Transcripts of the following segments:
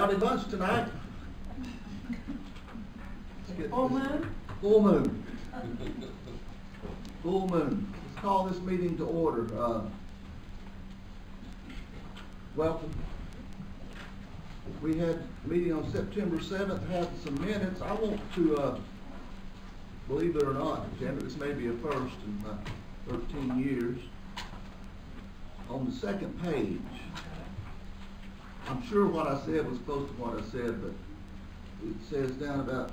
rowdy bunch tonight. Full moon? Full moon. Full moon. Let's call this meeting to order. Welcome. We had a meeting on September 7th, had some minutes. I want to, believe it or not, Janet, this may be a first in my 13 years. On the second page, I'm sure what I said was close to what I said, but it says down about,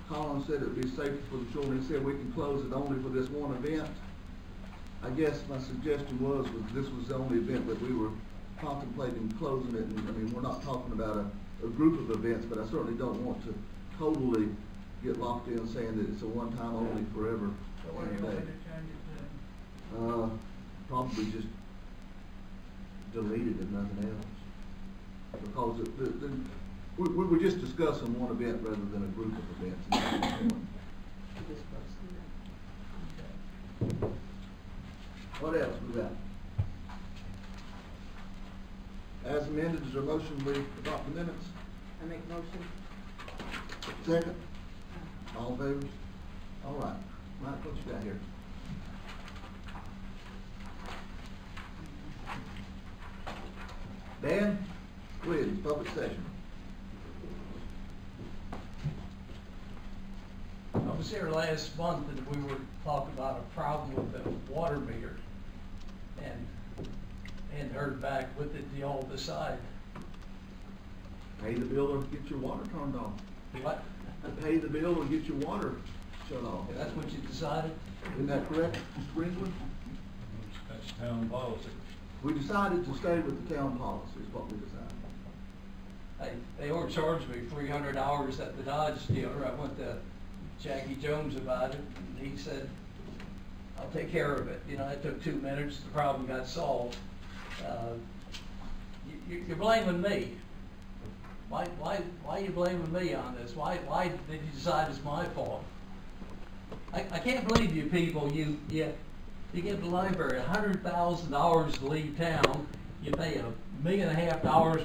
Colin said it would be safer for the children. He said we can close it only for this one event. I guess my suggestion was this was the only event that we were contemplating closing it. And I mean, we're not talking about a group of events, but I certainly don't want to totally get locked in saying that it's a one-time only forever. What do you want me to change it to? Probably just delete it if nothing else. Because we're just discussing one event rather than a group of events. What else we got? As amended, is there a motion we adopt the minutes? I make motion. Second? All in favor? All right. Mike, what you got here? Dan, go ahead, public session. I was here last month and we were talking about a problem with the water meter and heard back. What did y'all decide? Pay the bill or get your water turned off. What? Pay the bill or get your water shut off. That's what you decided? Isn't that correct, Mr. Greenwood? That's town policy. We decided to stay with the town policy is what we decided. They overcharged me $300 at the Dodge dealer. I went to Jackie Jones about it, and he said, I'll take care of it. You know, it took 2 minutes, the problem got solved. You're blaming me. Why are you blaming me on this? Why did you decide it's my fault? I can't believe you people, you give the library $100,000 to leave town, you pay $1.5 million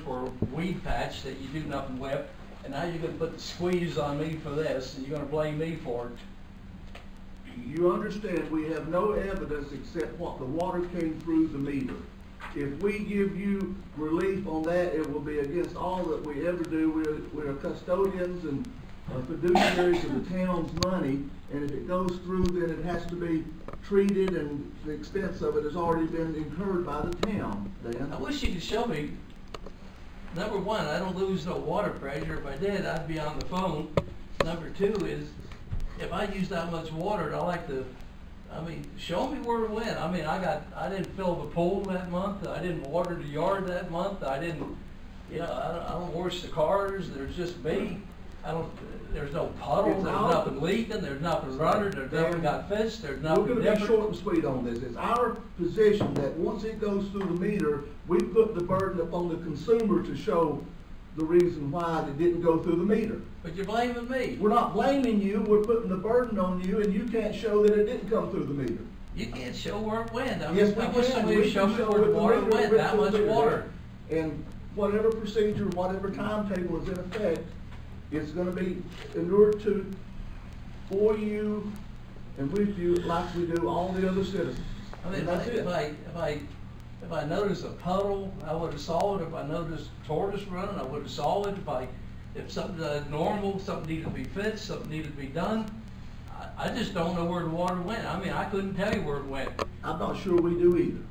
for a weed patch that you do nothing with, and now you're going to put the squeeze on me for this, and you're going to blame me for it. You understand we have no evidence except what the water came through the meter. If we give you relief on that, it will be against all that we ever do. We are custodians and fiduciaries of the town's money, and if it goes through, then it has to be treated, and the expense of it has already been incurred by the town, Dan. I wish you could show me. Number one, I don't lose no water pressure. If I did, I'd be on the phone. Number two is, if I use that much water, I like to, show me where it went. I didn't fill the pool that month. I didn't water the yard that month. I don't wash the cars. There's just me. There's no puddle. There's nothing leaking. There's nothing running. There's nothing got fixed. There's nothing different. We're going to be short and sweet on this. It's our position that once it goes through the meter, we put the burden upon the consumer to show the reason why it didn't go through the meter. But you're blaming me. We're not blaming you. We're putting the burden on you, and you can't show that it didn't come through the meter. You can't show where it went. Yes, we wish somebody would show me where the water went. That much water. And whatever procedure, whatever timetable is in effect, it's going to be inured to for you and with you like we do all the other citizens. If I noticed a puddle, I would have saw it. If I noticed tortoise running, I would have saw it. If something normal, something needed to be fixed, something needed to be done, I just don't know where the water went. I couldn't tell you where it went. I'm not sure we do either.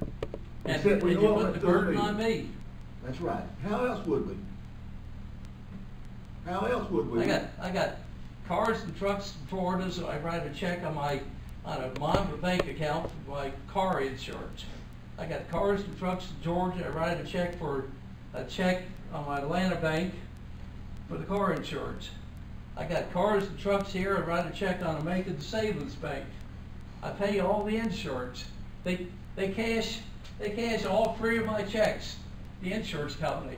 And you put the burden on me. That's right. How else would we? How else would we? I got cars and trucks in Florida, so I write a check on a Monmouth bank account for my car insurance. I got cars and trucks in Georgia. I write a check on my Atlanta bank for the car insurance. I got cars and trucks here. I write a check on a Macon Savings Bank. I pay all the insurance. They cash all 3 of my checks. The insurance company.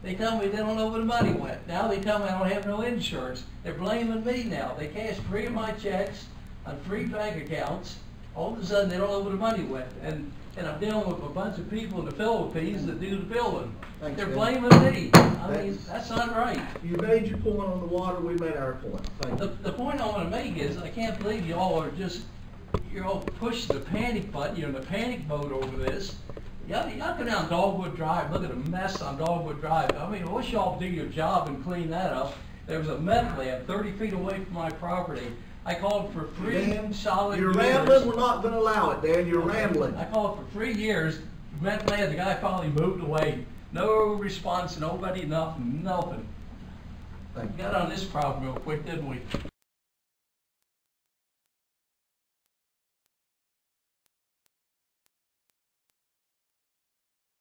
They tell me they don't know where the money went. Now they tell me I don't have no insurance. They're blaming me now. They cashed 3 of my checks on 3 bank accounts, all of a sudden they don't know where the money went. And I'm dealing with a bunch of people in the Philippines that do the billing. Thanks, They're Ben. blaming me. I mean, That's- that's not right. You made your point on the water, we made our point. Thank you. The point I wanna make is, I can't believe y'all are just, you're all pushing the panic button, you're in the panic mode over this. Y'all go down Dogwood Drive, look at the mess on Dogwood Drive. I mean, I wish y'all would do your job and clean that up. There was a meth lab 30 feet away from my property. I called for 3 Dan, solid you're years. rambling, we're not gonna allow it, Dan, you're rambling. I called for 3 years, meth lab, the guy finally moved away. No response, nobody, nothing. Thank you. Got on this problem real quick, didn't we?